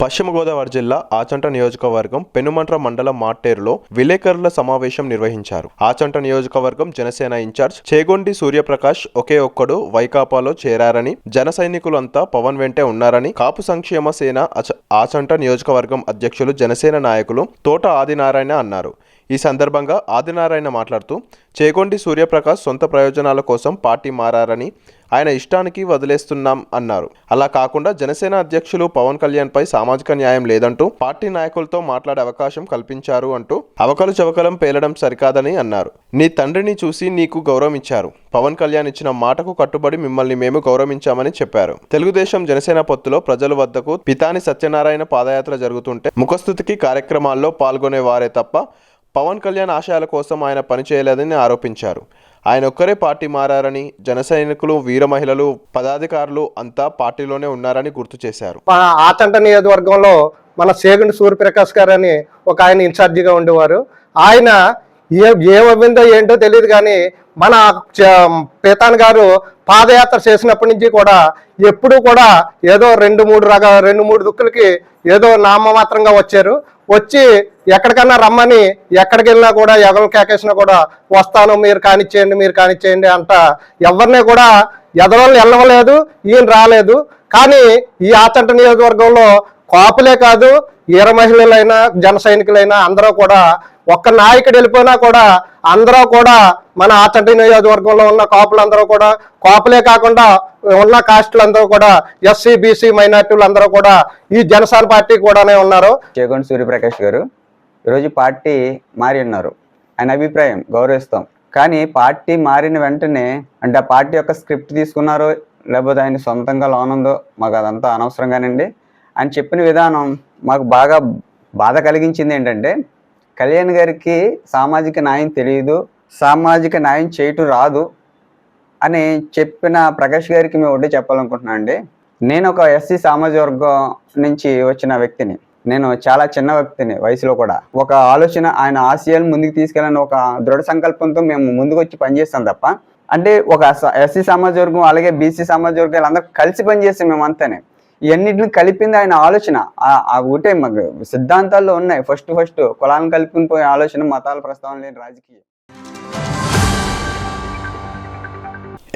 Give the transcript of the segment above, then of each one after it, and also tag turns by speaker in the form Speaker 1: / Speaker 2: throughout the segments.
Speaker 1: పశ్చిమ గోదావరి జిల్లా ఆచంట నియోజకవర్గం పెనుమంట్ర మండలం మాట్టేరులో విలేకరుల సమావేశం నిర్వహించారు. ఆచంట నియోజకవర్గం జనసేన ఇన్ఛార్జ్ చేగొండి సూర్యప్రకాష్ ఒకే ఒక్కడు వైకాపాలో చేరారని, జన సైనికులంతా పవన్ వెంటే ఉన్నారని, కాపు సంక్షేమ సేన ఆచంట నియోజకవర్గం అధ్యక్షులు జనసేన నాయకులు తోట ఆదినారాయణ అన్నారు. ఈ సందర్భంగా ఆదినారాయణ మాట్లాడుతూ చేగొండి సూర్యప్రకాష్ సొంత ప్రయోజనాల కోసం పార్టీ మారారని, ఆయన ఇష్టానికి వదిలేస్తున్నాం అన్నారు. అలా కాకుండా జనసేన అధ్యక్షులు పవన్ కళ్యాణ్ పై సామాజిక న్యాయం లేదంటూ పార్టీ నాయకులతో మాట్లాడే అవకాశం కల్పించారు అంటూ అవకలు చవకలం పేలడం సరికాదని అన్నారు. నీ తండ్రిని చూసి నీకు గౌరవం ఇచ్చారు. పవన్ కళ్యాణ్ ఇచ్చిన మాటకు కట్టుబడి మిమ్మల్ని మేము గౌరవించామని చెప్పారు. తెలుగుదేశం జనసేన పొత్తులో ప్రజల వద్దకు పితాని సత్యనారాయణ పాదయాత్ర జరుగుతుంటే ముఖస్తుతికి కార్యక్రమాల్లో పాల్గొనే వారే తప్ప పవన్ కళ్యాణ్ ఆశయాల కోసం ఆయన పనిచేయలేదని ఆరోపించారు. ఆయన ఒక్కరే పార్టీ మారారని, జన సైనికులు, వీర మహిళలు, పదాధికారులు అంతా పార్టీలోనే ఉన్నారని గుర్తు చేశారు.
Speaker 2: ఆచంట నియోజకవర్గంలో మన చేగొండి సూర్యప్రకాష్ గారు అని ఒక ఆయన ఇన్ఛార్జిగా ఉండేవారు. ఆయన ఏమైందో ఏంటో తెలియదు కానీ మన పీతాన్ గారు పాదయాత్ర చేసినప్పటి నుంచి కూడా ఎప్పుడు కూడా ఏదో రెండు మూడు దుక్కులకి ఏదో నామమాత్రంగా వచ్చి ఎక్కడికన్నా రమ్మని ఎక్కడికి వెళ్ళినా కూడా ఎవరిని కేకేసినా కూడా వస్తాను, మీరు కానిచ్చేయండి అంట ఎవరిని కూడా ఎదరోళ్ళు వెళ్ళలేదు, ఈయన రాలేదు. కానీ ఈ ఆచంట నియోజకవర్గంలో కాపులే కాదు, వీర మహిళలైనా జన సైనికులైనా అందరూ కూడా ఒక్క నాయకుడు వెళ్ళిపోయినా కూడా అందరూ కూడా మన ఆచంట నియోజకవర్గంలో ఉన్న కాపులందరూ కూడా, కాపులే కాకుండా ఉన్న కాస్టులందరూ కూడా, ఎస్సీ బీసీ మైనార్టీలు అందరూ కూడా ఈ జనసేన పార్టీ కూడానే ఉన్నారు.
Speaker 3: చేగొండి సూర్యప్రకాష్ గారు ఈరోజు పార్టీ మారి ఉన్నారు. ఆయన అభిప్రాయం గౌరవిస్తాం. కానీ పార్టీ మారిన వెంటనే అంటే ఆ పార్టీ యొక్క స్క్రిప్ట్ తీసుకున్నారో లేకపోతే ఆయన సొంతంగా లోన్ ఉందో మాకు అదంతా అనవసరంగానండి. ఆయన చెప్పిన విధానం మాకు బాగా బాధ కలిగించింది. ఏంటంటే కళ్యాణ్ గారికి సామాజిక న్యాయం తెలియదు, సామాజిక న్యాయం చేయటం రాదు అని చెప్పిన ప్రకాష్ గారికి మేము ఒకటి చెప్పాలనుకుంటున్నాను అండి. నేను ఒక ఎస్సీ సామాజిక వర్గం నుంచి వచ్చిన వ్యక్తిని. నేను చాలా చిన్న వ్యక్తిని వయసులో కూడా. ఒక ఆలోచన ఆయన ఆశయాలు ముందుకు తీసుకెళ్ళని ఒక దృఢ సంకల్పంతో మేము ముందుకు వచ్చి పనిచేస్తాం తప్ప అంటే ఒక ఎస్సీ సామాజిక వర్గం అలాగే బీసీ సామాజిక వర్గాలు అందరూ కలిసి పనిచేస్తాం మేము అంతానే. ఇవన్నిటిని కలిపింది ఆయన ఆలోచన. ఒకటే మాకు సిద్ధాంతాల్లో ఉన్నాయి. ఫస్ట్ కులాలను కలుపుకుని పోయే ఆలోచన, మతాల ప్రస్తావన లేని రాజకీయం.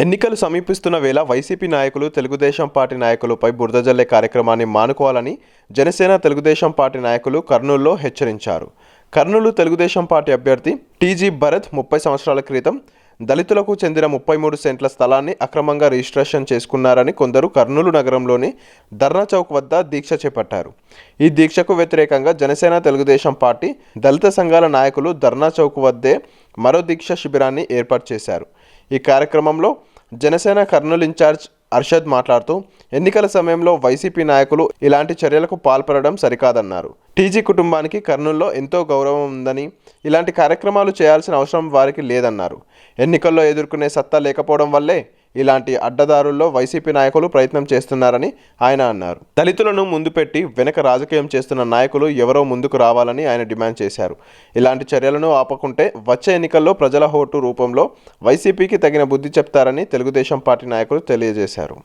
Speaker 1: ఎన్నికలు సమీపిస్తున్న వేళ వైసీపీ నాయకులు తెలుగుదేశం పార్టీ నాయకులపై బురద జల్లే కార్యక్రమాన్ని మానుకోవాలని జనసేన తెలుగుదేశం పార్టీ నాయకులు కర్నూలులో హెచ్చరించారు. కర్నూలు తెలుగుదేశం పార్టీ అభ్యర్థి టీజీ భరత్ 30 సంవత్సరాల క్రితం దళితులకు చెందిన 33 సెంట్ల స్థలాన్ని అక్రమంగా రిజిస్ట్రేషన్ చేసుకున్నారని కొందరు కర్నూలు నగరంలోని ధర్నా చౌక్ వద్ద దీక్ష చేపట్టారు. ఈ దీక్షకు వ్యతిరేకంగా జనసేన తెలుగుదేశం పార్టీ దళిత సంఘాల నాయకులు ధర్నా చౌక్ వద్దే మరో దీక్ష శిబిరాన్ని ఏర్పాటు చేశారు. ఈ కార్యక్రమంలో జనసేన కర్నూలు ఇన్ఛార్జ్ అర్షద్ మాట్లాడుతూ ఎన్నికల సమయంలో వైసీపీ నాయకులు ఇలాంటి చర్యలకు పాల్పడడం సరికాదన్నారు. టీజీ కుటుంబానికి కర్నూలులో ఎంతో గౌరవం ఉందని, ఇలాంటి కార్యక్రమాలు చేయాల్సిన అవసరం వారికి లేదన్నారు. ఎన్నికల్లో ఎదుర్కొనే సత్తా లేకపోవడం వల్లే ఇలాంటి అడ్డదారుల్లో వైసీపీ నాయకులు ప్రయత్నం చేస్తున్నారని ఆయన అన్నారు. దళితులను ముందు పెట్టి వెనక రాజకీయం చేస్తున్న నాయకులు ఎవరో ముందుకు రావాలని ఆయన డిమాండ్ చేశారు. ఇలాంటి చర్యలను ఆపకుంటే వచ్చే ఎన్నికల్లో ప్రజల ఓటు రూపంలో వైసీపీకి తగిన బుద్ధి చెప్తారని తెలుగుదేశం పార్టీ నాయకులు తెలియజేశారు.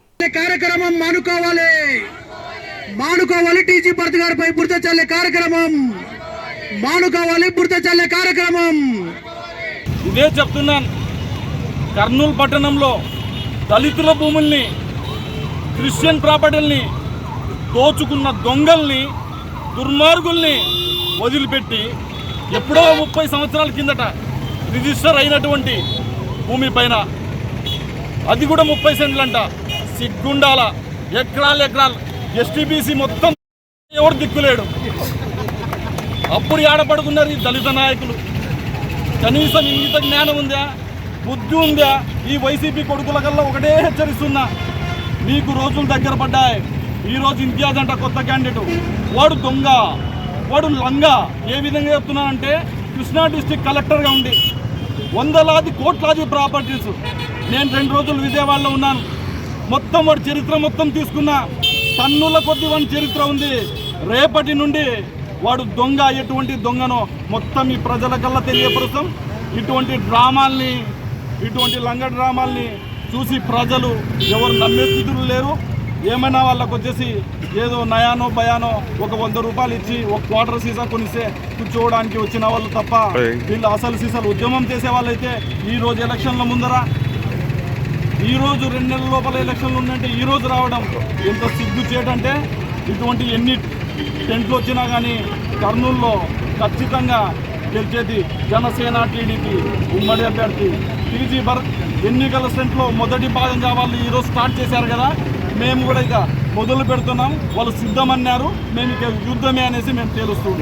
Speaker 4: మానుకోవాలి టీజీ భరత్ గారిపై బురద చల్లే కార్యక్రమం, మానుకోవాలి బురద చల్లే కార్యక్రమం.
Speaker 5: ఇదే చెప్తున్నాను. కర్నూలు పట్టణంలో దళితుల భూముల్ని, క్రిస్టియన్ ప్రాపర్టీల్ని దోచుకున్న దొంగల్ని, దుర్మార్గుల్ని వదిలిపెట్టి ఎప్పుడో 30 సంవత్సరాల కిందట రిజిస్టర్ అయినటువంటి భూమి పైన, అది కూడా 30 సెంట్లంట, సిగ్గుండాల ఎకరాలు ఎస్టీబీసీ మొత్తం ఎవరు దిక్కులేడు. అప్పుడు ఏడపడుకున్నారు ఈ దళిత నాయకులు. కనీసం ఇంత జ్ఞానం ఉందా, బుద్ధి ఉందా? ఈ వైసీపీ కొడుకుల కల్లా ఒకటే హెచ్చరిస్తున్నా, మీకు రోజులు దగ్గర పడ్డాయి. ఈరోజు ఇంతియాజ్ అంట కొత్త క్యాండిడేట్, వాడు దొంగ, వాడు లంగా. ఏ విధంగా చెప్తున్నానంటే కృష్ణా డిస్టిక్ కలెక్టర్గా ఉండి వందలాది కోట్లాది ప్రాపర్టీస్. నేను 2 రోజులు విజయవాడలో ఉన్నాను. మొత్తం వాడి చరిత్ర మొత్తం తీసుకున్నా. టన్నుల కొద్ది వాడి చరిత్ర ఉంది. రేపటి నుండి వాడు దొంగ, ఎటువంటి దొంగనో మొత్తం ఈ ప్రజలకల్లా తెలియపరుస్తాం. ఇటువంటి డ్రామాల్ని, ఇటువంటి లంగ డ్రామాల్ని చూసి ప్రజలు ఎవరు నమ్మే స్థితులు లేరు. ఏమైనా వాళ్ళకు వచ్చేసి ఏదో నయానో భయానో ఒక 100 రూపాయలు ఇచ్చి ఒక క్వార్టర్ సీసా కొనిస్తే కూర్చోవడానికి వచ్చిన వాళ్ళు తప్ప వీళ్ళు అసలు సీసాలు ఉద్యమం చేసే వాళ్ళైతే ఈరోజు ఎలక్షన్ల ముందర ఈరోజు 2 నెలల లోపల ఎలక్షన్లు ఉందంటే ఈరోజు రావడం ఎంత సిగ్గు చేయడంటే ఇటువంటి ఎన్ని టెంట్లు వచ్చినా కానీ కర్నూలులో ఖచ్చితంగా గెలిచేది జనసేన టీడీపీ ఉమ్మడి అభ్యర్థి టీజీ భరత్. ఎన్నికల స్టెంట్లో మొదటి భాగంగా వాళ్ళు ఈరోజు స్టార్ట్ చేశారు కదా, మేము కూడా ఇక మొదలు పెడుతున్నాం. వాళ్ళు సిద్ధమన్నారు, మేము ఇక యుద్ధమే అనేసి మేము తేలుస్తున్నాం.